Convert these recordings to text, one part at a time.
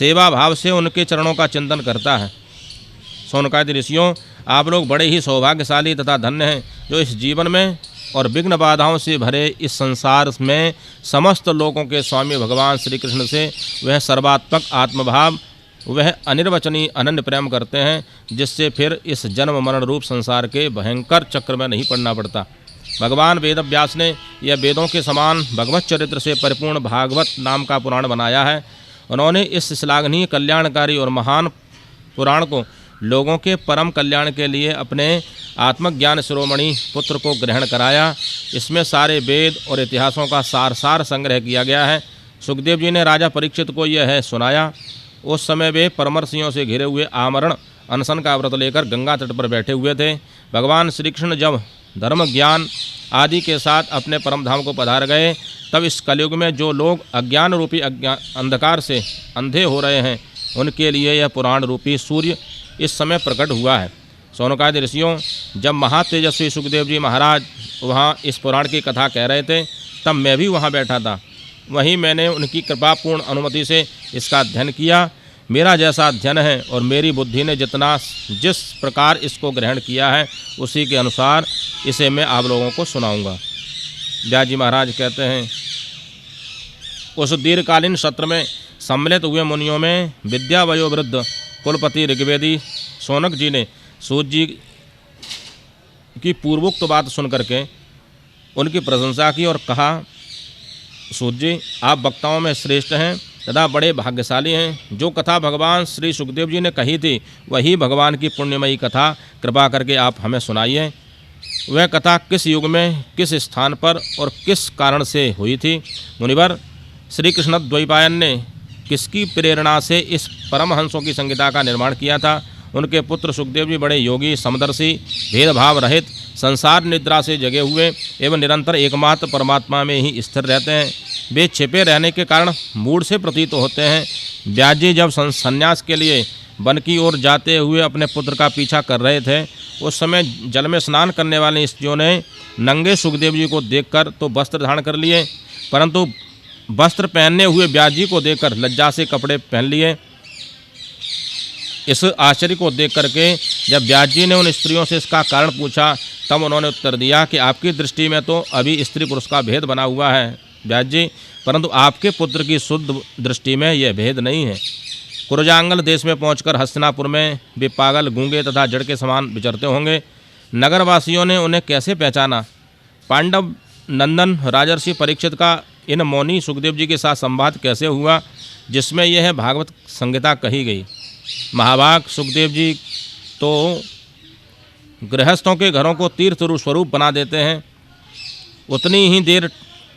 सेवा भाव से उनके चरणों का चिंतन करता है। शौनकादि ऋषियों, आप लोग बड़े ही सौभाग्यशाली तथा धन्य हैं, जो इस जीवन में और विघ्न बाधाओं से भरे इस संसार में समस्त लोगों के स्वामी भगवान श्री कृष्ण से वह सर्वात्मक आत्मभाव, वह अनिर्वचनीय अनन्य प्रेम करते हैं, जिससे फिर इस जन्म मरण रूप संसार के भयंकर चक्र में नहीं पड़ना पड़ता। भगवान वेदव्यास ने यह वेदों के समान भगवत चरित्र से परिपूर्ण भागवत नाम का पुराण बनाया है। उन्होंने इस श्लाघनीय कल्याणकारी और महान पुराण को लोगों के परम कल्याण के लिए अपने आत्मज्ञान शिरोमणि पुत्र को ग्रहण कराया। इसमें सारे वेद और इतिहासों का सार संग्रह किया गया है। सुखदेव जी ने राजा परीक्षित को यह है सुनाया। उस समय वे परमर्षियों से घिरे हुए आमरण अनशन का व्रत लेकर गंगा तट पर बैठे हुए थे। भगवान श्री कृष्ण जब धर्म ज्ञान आदि के साथ अपने परम धाम को पधार गए, तब इस कलयुग में जो लोग अज्ञान रूपी अंधकार से अंधे हो रहे हैं, उनके लिए यह पुराण रूपी सूर्य इस समय प्रकट हुआ है। शौनकादि ऋषियों, जब महातेजस्वी सुखदेव जी महाराज वहाँ इस पुराण की कथा कह रहे थे, तब मैं भी वहाँ बैठा था। वहीं मैंने उनकी कृपापूर्ण अनुमति से इसका अध्ययन किया। मेरा जैसा अध्ययन है और मेरी बुद्धि ने जिस प्रकार इसको ग्रहण किया है, उसी के अनुसार इसे मैं आप लोगों को सुनाऊंगा। व्यास जी महाराज कहते हैं, उस दीर्घकालीन सत्र में सम्मिलित हुए मुनियों में विद्या वयोवृद्ध कुलपति ऋग्वेदी शौनक जी ने सूत जी की पूर्वोक्त बात सुन करके उनकी प्रशंसा की और कहा, सूत जी, आप वक्ताओं में श्रेष्ठ हैं तथा बड़े भाग्यशाली हैं। जो कथा भगवान श्री सुखदेव जी ने कही थी, वही भगवान की पुण्यमयी कथा कृपा करके आप हमें सुनाइए। वह कथा किस युग में, किस स्थान पर और किस कारण से हुई थी? मुनिवर, श्री कृष्ण द्वैपायन ने किसकी प्रेरणा से इस परमहंसों की संहिता का निर्माण किया था? उनके पुत्र सुखदेव जी बड़े योगी, समदर्शी, भेदभाव रहित, संसार निद्रा से जगे हुए एवं निरंतर एकमात्र परमात्मा में ही स्थिर रहते हैं। वे छिपे रहने के कारण मूढ़ से प्रतीत होते हैं। व्यास जी जब संन्यास के लिए वन की ओर जाते हुए अपने पुत्र का पीछा कर रहे थे, उस समय जल में स्नान करने वाले स्त्रियों ने नंगे सुखदेव जी को देखकर तो वस्त्र धारण कर लिए, परंतु वस्त्र पहनने हुए व्यास जी को देखकर लज्जा से कपड़े पहन लिए। इस आश्चर्य को देख करके जब व्यास जी ने उन स्त्रियों से इसका कारण पूछा, तब उन्होंने उत्तर दिया कि आपकी दृष्टि में तो अभी स्त्री पुरुष का भेद बना हुआ है व्यास जी, परंतु आपके पुत्र की शुद्ध दृष्टि में यह भेद नहीं है। कुरजांगल देश में पहुंचकर हस्तिनापुर में वे पागल, गूंगे तथा जड़ के समान विचरते होंगे। नगरवासियों ने उन्हें कैसे पहचाना? पांडव नंदन राजर्षि परीक्षित का इन मौनी सुखदेव जी के साथ संवाद कैसे हुआ, जिसमें यह भागवत संहिता कही गई? महाभाग सुखदेव जी तो गृहस्थों के घरों को तीर्थ स्वरूप बना देते हैं। उतनी ही देर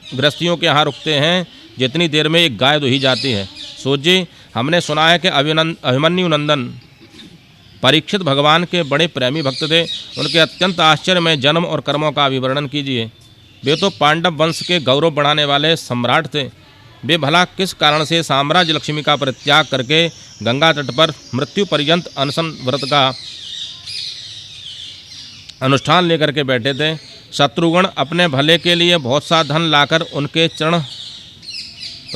गृहस्थियों के यहाँ रुकते हैं जितनी देर में एक गाय दुही जाती है। सूत जी, हमने सुना है कि अभिमन्यु नंदन परीक्षित भगवान के बड़े प्रेमी भक्त थे। उनके अत्यंत आश्चर्य में जन्म और कर्मों का विवरण कीजिए। वे तो पांडव वंश के गौरव बढ़ाने वाले सम्राट थे। वे भला किस कारण से साम्राज्य लक्ष्मी का परित्याग करके गंगा तट पर मृत्यु पर्यंत अनशन व्रत का अनुष्ठान लेकर के बैठे थे? शत्रुगण अपने भले के लिए बहुत सा धन लाकर उनके चरण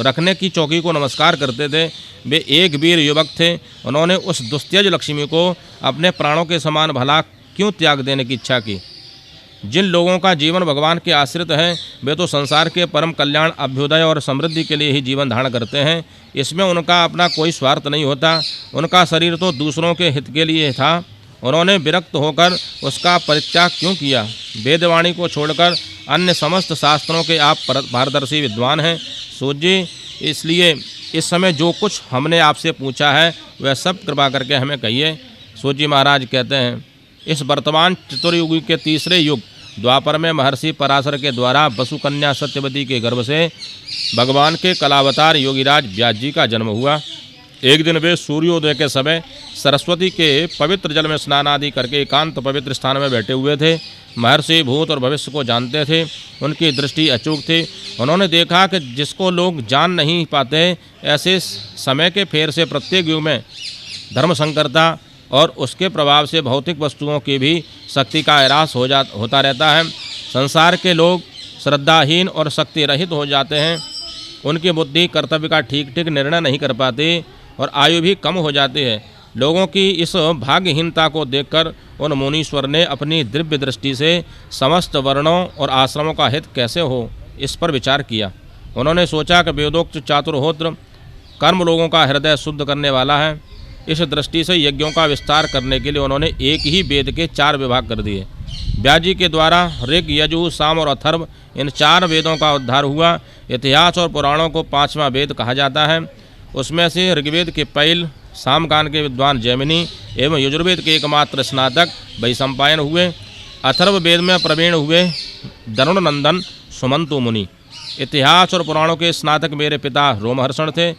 रखने की चौकी को नमस्कार करते थे। वे एक वीर युवक थे। उन्होंने उस दुस्त्यज लक्ष्मी को अपने प्राणों के समान भला क्यों त्याग देने की इच्छा की? जिन लोगों का जीवन भगवान के आश्रित है, वे तो संसार के परम कल्याण, अभ्युदय और समृद्धि के लिए ही जीवन धारण करते हैं। इसमें उनका अपना कोई स्वार्थ नहीं होता। उनका शरीर तो दूसरों के हित के लिए था। उन्होंने विरक्त होकर उसका परित्याग क्यों किया? वेदवाणी को छोड़कर अन्य समस्त शास्त्रों के आप पारदर्शी विद्वान हैं। सूत जी, इसलिए इस समय जो कुछ हमने आपसे पूछा है वह सब कृपा करके हमें कहिए। सूत जी महाराज कहते हैं, इस वर्तमान चतुर्युगी के तीसरे युग द्वापर में महर्षि पराशर के द्वारा वसुकन्या सत्यवती के गर्भ से भगवान के कलावतार योगीराज व्यास जी का जन्म हुआ। एक दिन वे सूर्योदय के समय सरस्वती के पवित्र जल में स्नान आदि करके एकांत पवित्र स्थान में बैठे हुए थे। महर्षि भूत और भविष्य को जानते थे। उनकी दृष्टि अचूक थी। उन्होंने देखा कि जिसको लोग जान नहीं पाते, ऐसे समय के फेर से प्रत्येक युग में धर्म संकरता और उसके प्रभाव से भौतिक वस्तुओं की भी शक्ति का ह्रास होता रहता है। संसार के लोग श्रद्धाहीन और शक्ति रहित हो जाते हैं। उनकी बुद्धि कर्तव्य का ठीक ठीक निर्णय नहीं कर पाती। और आयु भी कम हो जाती है। लोगों की इस भाग्यहीनता को देखकर उन मुनीश्वर ने अपनी दिव्य दृष्टि से समस्त वर्णों और आश्रमों का हित कैसे हो, इस पर विचार किया। उन्होंने सोचा कि वेदोक्त चातुर्होत्र कर्म लोगों का हृदय शुद्ध करने वाला है। इस दृष्टि से यज्ञों का विस्तार करने के लिए उन्होंने एक ही वेद के 4 विभाग कर दिए। व्यास जी के द्वारा ऋग, यजु, साम और अथर्व इन 4 वेदों का उद्धार हुआ। इतिहास और पुराणों को 5वां वेद कहा जाता है। उसमें से ऋग्वेद के पैल, सामगान के विद्वान जैमिनी एवं यजुर्वेद के एकमात्र स्नातक वैशंपायन हुए। अथर्व वेद में प्रवीण हुए दरुण नंदन सुमंतु मुनि। इतिहास और पुराणों के स्नातक मेरे पिता रोमहर्षण थे।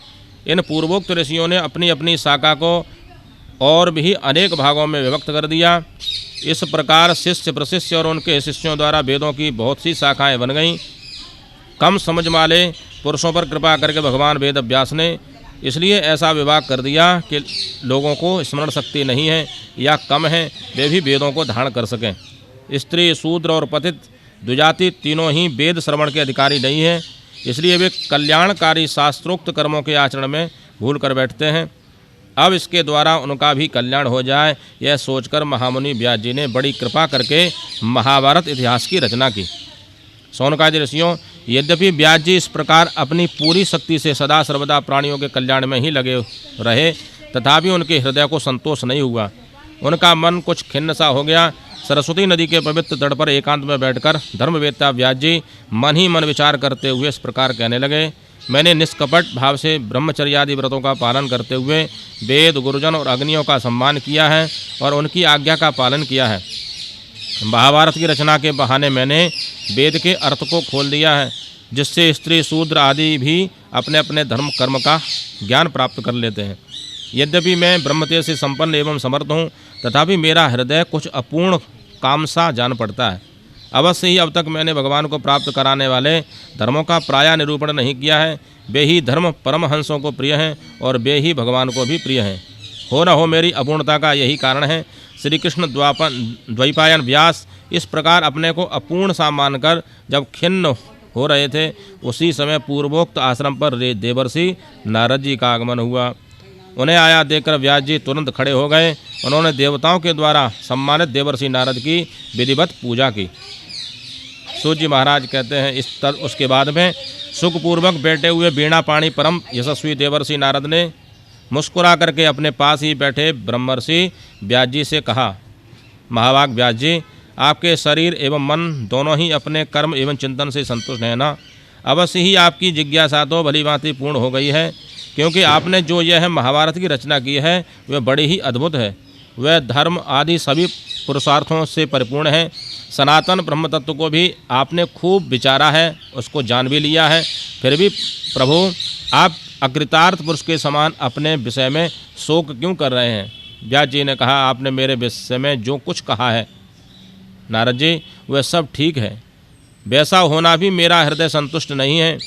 इन पूर्वोक्त ऋषियों ने अपनी अपनी शाखा को और भी अनेक भागों में विभक्त कर दिया। इस प्रकार शिष्य प्रशिष्य और उनके शिष्यों द्वारा वेदों की बहुत सी शाखाएं बन गईं। कम समझ वाले पुरुषों पर कृपा करके भगवान वेद व्यास ने इसलिए ऐसा विभाग कर दिया कि लोगों को स्मरण शक्ति नहीं है या कम है, वे भी वेदों को धारण कर सकें। स्त्री, शूद्र और पतित द्विजाति तीनों ही वेद श्रवण के अधिकारी नहीं हैं, इसलिए वे कल्याणकारी शास्त्रोक्त कर्मों के आचरण में भूल कर बैठते हैं। अब इसके द्वारा उनका भी कल्याण हो जाए, यह सोचकर महामुनि व्यास जी ने बड़ी कृपा करके महाभारत इतिहास की रचना की। शौनकादि ऋषियों, यद्यपि व्यास जी इस प्रकार अपनी पूरी शक्ति से सदा सर्वदा प्राणियों के कल्याण में ही लगे रहे, तथापि उनके हृदय को संतोष नहीं हुआ। उनका मन कुछ खिन्न सा हो गया। सरस्वती नदी के पवित्र तट पर एकांत में बैठकर धर्मवेत्ता व्यास जी मन ही मन विचार करते हुए इस प्रकार कहने लगे। मैंने निष्कपट भाव से ब्रह्मचर्यादि व्रतों का पालन करते हुए वेद, गुरुजन और अग्नियों का सम्मान किया है और उनकी आज्ञा का पालन किया है। महाभारत की रचना के बहाने मैंने वेद के अर्थ को खोल दिया है, जिससे स्त्री, शूद्र आदि भी अपने अपने धर्म कर्म का ज्ञान प्राप्त कर लेते हैं। यद्यपि मैं ब्रह्मतेज से संपन्न एवं समर्थ हूँ, तथापि मेरा हृदय कुछ अपूर्ण कामसा जान पड़ता है। अवश्य ही अब तक मैंने भगवान को प्राप्त कराने वाले धर्मों का प्राय निरूपण नहीं किया है। वे ही धर्म परमहंसों को प्रिय हैं और वे ही भगवान को भी प्रिय हैं। हो न हो मेरी अपूर्णता का यही कारण है। श्री कृष्ण द्वैपायन व्यास इस प्रकार अपने को अपूर्ण सा मानकर जब खिन्न हो रहे थे, उसी समय पूर्वोक्त आश्रम पर देवर्षि नारद जी का आगमन हुआ। उन्हें आया देखकर व्यास जी तुरंत खड़े हो गए। उन्होंने देवताओं के द्वारा सम्मानित देवर्षि नारद की विधिवत पूजा की। सूर्य महाराज कहते हैं उसके बाद में सुखपूर्वक बैठे हुए वीणा पाणी परम यशस्वी देवर्षि नारद ने मुस्कुरा करके अपने पास ही बैठे ब्रह्मर्षि व्यास जी से कहा, महाभाग व्यास जी, आपके शरीर एवं मन दोनों ही अपने कर्म एवं चिंतन से संतुष्ट हैं ना? अवश्य ही आपकी जिज्ञासा तो भली भांति पूर्ण हो गई है, क्योंकि आपने जो यह महाभारत की रचना की है वह बड़ी ही अद्भुत है। वह धर्म आदि सभी पुरुषार्थों से परिपूर्ण है। सनातन ब्रह्म तत्व को भी आपने खूब विचारा है, उसको जान भी लिया है। फिर भी प्रभु, आप अकृतार्थ पुरुष के समान अपने विषय में शोक क्यों कर रहे हैं? व्यास जी ने कहा, आपने मेरे विषय में जो कुछ कहा है नारद जी, वह सब ठीक है। वैसा होना भी मेरा हृदय संतुष्ट नहीं है।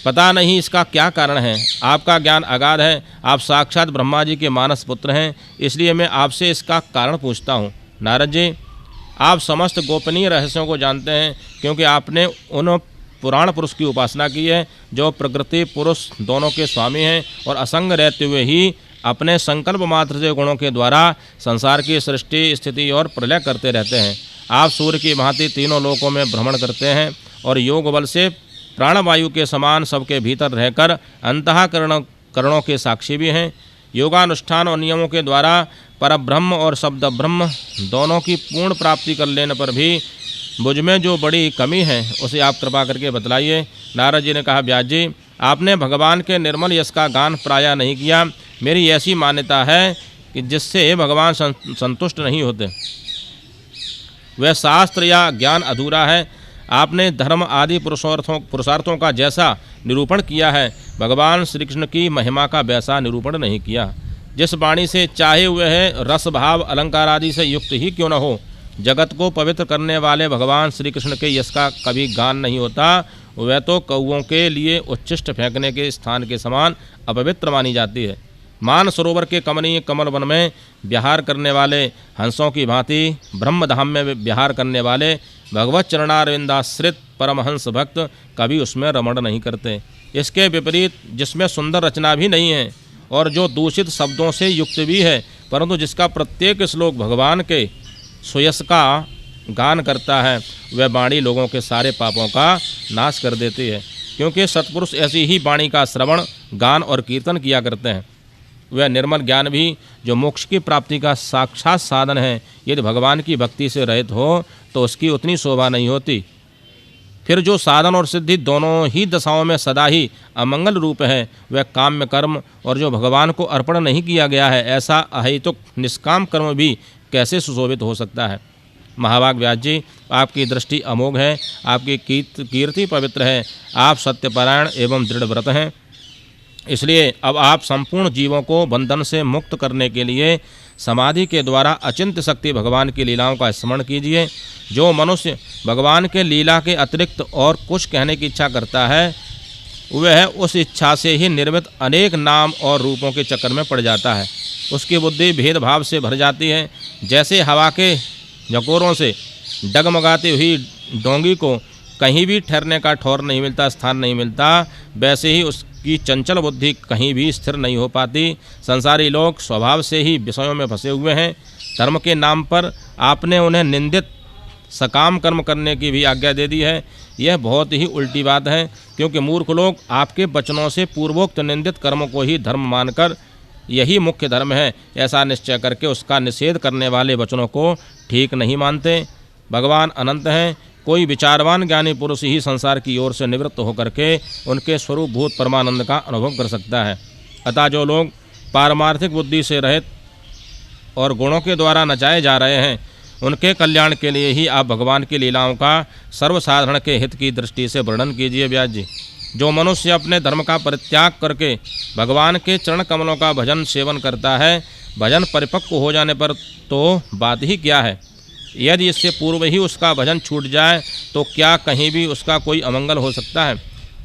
पता नहीं इसका क्या कारण है। आपका ज्ञान अगाध है, आप साक्षात ब्रह्मा जी के मानस पुत्र हैं, इसलिए मैं आपसे इसका कारण पूछता हूँ। नारद जी, आप समस्त गोपनीय रहस्यों को जानते हैं, क्योंकि आपने उन पुराण पुरुष की उपासना की है जो प्रकृति पुरुष दोनों के स्वामी हैं और असंग रहते हुए ही अपने संकल्प मात्र से गुणों के द्वारा संसार की सृष्टि, स्थिति और प्रलय करते रहते हैं। आप सूर्य की भांति तीनों लोकों में भ्रमण करते हैं और योग बल से प्राणवायु के समान सबके भीतर रहकर अंतःकरणों के साक्षी भी हैं। योगानुष्ठान और नियमों के द्वारा परब्रह्म और शब्द ब्रह्म दोनों की पूर्ण प्राप्ति कर लेने पर भी मुझ में जो बड़ी कमी है उसे आप कृपा करके बतलाइए। नारद जी ने कहा, व्यास जी, आपने भगवान के निर्मल यश का गान प्रायः नहीं किया। मेरी ऐसी मान्यता है कि जिससे भगवान संतुष्ट नहीं होते वह शास्त्र या ज्ञान अधूरा है। आपने धर्म आदि पुरुषार्थों का जैसा निरूपण किया है, भगवान श्री कृष्ण की महिमा का वैसा निरूपण नहीं किया। जिस वाणी से चाहे वह रस भाव अलंकार आदि से युक्त ही क्यों न हो, जगत को पवित्र करने वाले भगवान श्री कृष्ण के यश का कभी गान नहीं होता। वह तो कौओं के लिए उच्छिष्ट फेंकने के स्थान के समान अपवित्र मानी जाती है। मान सरोवर के कमनीय कमल वन में विहार करने वाले हंसों की भांति ब्रह्मधाम में विहार करने वाले भगवत चरणारविंदाश्रित परमहंस भक्त कभी उसमें रमण नहीं करते। इसके विपरीत जिसमें सुंदर रचना भी नहीं है और जो दूषित शब्दों से युक्त भी है, परंतु जिसका प्रत्येक श्लोक भगवान के सुयश का गान करता है, वह वाणी लोगों के सारे पापों का नाश कर देती है। क्योंकि सत्पुरुष ऐसी ही वाणी का श्रवण, गान और कीर्तन किया करते हैं। वह निर्मल ज्ञान भी जो मोक्ष की प्राप्ति का साक्षात साधन है, यदि भगवान की भक्ति से रहित हो तो उसकी उतनी शोभा नहीं होती। फिर जो साधन और सिद्धि दोनों ही दशाओं में सदा ही अमंगल रूप है, वह काम्य कर्म और जो भगवान को अर्पण नहीं किया गया है, ऐसा अहेतुक निष्काम कर्म भी कैसे सुशोभित हो सकता है। महाभाग व्यास जी, आपकी दृष्टि अमोघ है, आपकी कीर्ति पवित्र है, आप सत्यपरायण एवं दृढ़ व्रत हैं। इसलिए अब आप संपूर्ण जीवों को बंधन से मुक्त करने के लिए समाधि के द्वारा अचिंत्य शक्ति भगवान की लीलाओं का स्मरण कीजिए। जो मनुष्य भगवान के लीला के अतिरिक्त और कुछ कहने की इच्छा करता है, वह उस इच्छा से ही निर्मित अनेक नाम और रूपों के चक्कर में पड़ जाता है। उसकी बुद्धि भेदभाव से भर जाती है। जैसे हवा के झकोरों से डगमगाती हुई डोंगी को कहीं भी ठहरने का ठौर नहीं मिलता, स्थान नहीं मिलता, वैसे ही उसकी चंचल बुद्धि कहीं भी स्थिर नहीं हो पाती। संसारी लोग स्वभाव से ही विषयों में फंसे हुए हैं। धर्म के नाम पर आपने उन्हें निंदित सकाम कर्म करने की भी आज्ञा दे दी है। यह बहुत ही उल्टी बात है, क्योंकि मूर्ख लोग आपके वचनों से पूर्वोक्त निंदित कर्मों को ही धर्म मानकर यही मुख्य धर्म है ऐसा निश्चय करके उसका निषेध करने वाले वचनों को ठीक नहीं मानते। भगवान अनंत हैं। कोई विचारवान ज्ञानी पुरुष ही संसार की ओर से निवृत्त होकर के उनके स्वरूप भूत परमानंद का अनुभव कर सकता है। अतः जो लोग पारमार्थिक बुद्धि से रहित और गुणों के द्वारा नचाए जा रहे हैं, उनके कल्याण के लिए ही आप भगवान की लीलाओं का सर्वसाधारण के हित की दृष्टि से वर्णन कीजिए व्यास जी। जो मनुष्य अपने धर्म का परित्याग करके भगवान के चरण कमलों का भजन सेवन करता है, भजन परिपक्व हो जाने पर तो बात ही क्या है। यदि इससे पूर्व ही उसका भजन छूट जाए तो क्या कहीं भी उसका कोई अमंगल हो सकता है।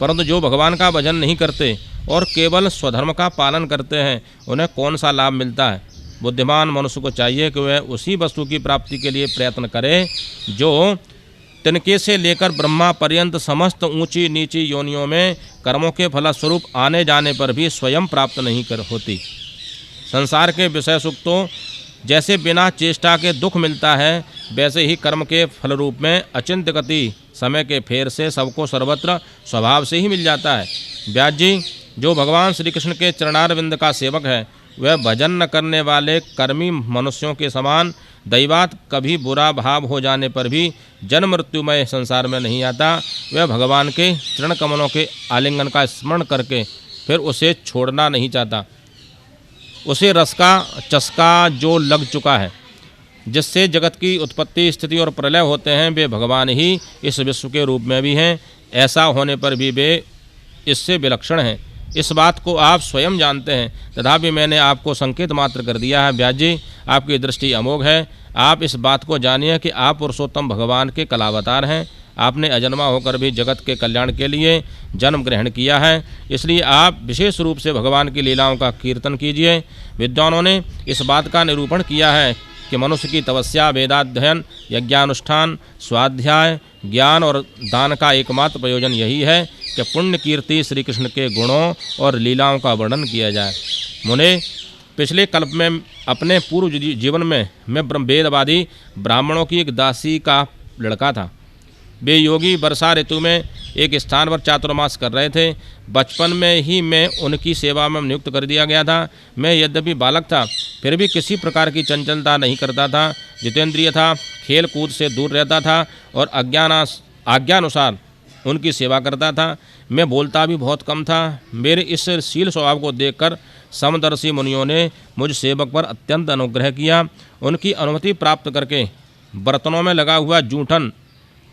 परंतु जो भगवान का भजन नहीं करते और केवल स्वधर्म का पालन करते हैं, उन्हें कौन सा लाभ मिलता है। बुद्धिमान मनुष्य को चाहिए कि वह उसी वस्तु की प्राप्ति के लिए प्रयत्न करे जो तिनके से लेकर ब्रह्मा पर्यंत समस्त ऊंची नीची योनियों में कर्मों के फलस्वरूप आने जाने पर भी स्वयं प्राप्त नहीं कर होती। संसार के विषय सुख तो जैसे बिना चेष्टा के दुख मिलता है, वैसे ही कर्म के फल रूप में अचिंत्य गति समय के फेर से सबको सर्वत्र स्वभाव से ही मिल जाता है। व्यास जी, जो भगवान श्री कृष्ण के चरणारविंद का सेवक है, वह भजन न करने वाले कर्मी मनुष्यों के समान दैवात कभी बुरा भाव हो जाने पर भी जन्म मृत्युमय संसार में नहीं आता। वह भगवान के चरण कमलों के आलिंगन का स्मरण करके फिर उसे छोड़ना नहीं चाहता। उसे रस का चस्का जो लग चुका है, जिससे जगत की उत्पत्ति स्थिति और प्रलय होते हैं, वे भगवान ही इस विश्व के रूप में भी हैं। ऐसा होने पर भी वे इससे विलक्षण हैं। इस बात को आप स्वयं जानते हैं, तथापि मैंने आपको संकेत मात्र कर दिया है। व्यास जी, आपकी दृष्टि अमोघ है। आप इस बात को जानिए कि आप पुरुषोत्तम भगवान के कलावतार हैं। आपने अजन्मा होकर भी जगत के कल्याण के लिए जन्म ग्रहण किया है, इसलिए आप विशेष रूप से भगवान की लीलाओं का कीर्तन कीजिए। विद्वानों ने इस बात का निरूपण किया है कि मनुष्य की तपस्या, वेदाध्ययन, यज्ञानुष्ठान, स्वाध्याय, ज्ञान और दान का एकमात्र प्रयोजन यही है कि पुण्य कीर्ति श्री कृष्ण के गुणों और लीलाओं का वर्णन किया जाए। मुने, पिछले कल्प में अपने पूर्व जीवन में मैं वेदवादी ब्राह्मणों की एक दासी का लड़का था। वे योगी वर्षा ऋतु में एक स्थान पर चातुर्मास कर रहे थे। बचपन में ही मैं उनकी सेवा में नियुक्त कर दिया गया था। मैं यद्यपि बालक था, फिर भी किसी प्रकार की चंचलता नहीं करता था। जितेंद्रिय था, खेल कूद से दूर रहता था और आज्ञानुसार उनकी सेवा करता था। मैं बोलता भी बहुत कम था। मेरे इस शील स्वभाव को देखकर समदर्शी मुनियों ने मुझ सेवक पर अत्यंत अनुग्रह किया। उनकी अनुमति प्राप्त करके बर्तनों में लगा हुआ जूठन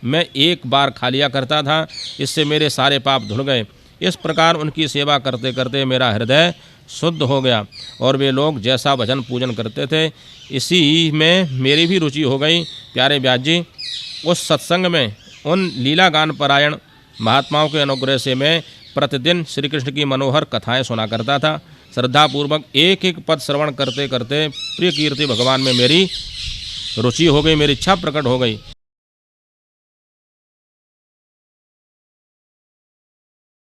मैं एक बार खा लिया करता था। इससे मेरे सारे पाप धुल गए। इस प्रकार उनकी सेवा करते करते मेरा हृदय शुद्ध हो गया और वे लोग जैसा भजन पूजन करते थे, इसी में मेरी भी रुचि हो गई। प्यारे व्यास जी, उस सत्संग में उन लीला गान परायण महात्माओं के अनुग्रह से मैं प्रतिदिन श्री कृष्ण की मनोहर कथाएं सुना करता था। श्रद्धापूर्वक एक एक पद श्रवण करते करते प्रिय कीर्ति भगवान में मेरी रुचि हो गई, मेरी इच्छा प्रकट हो गई।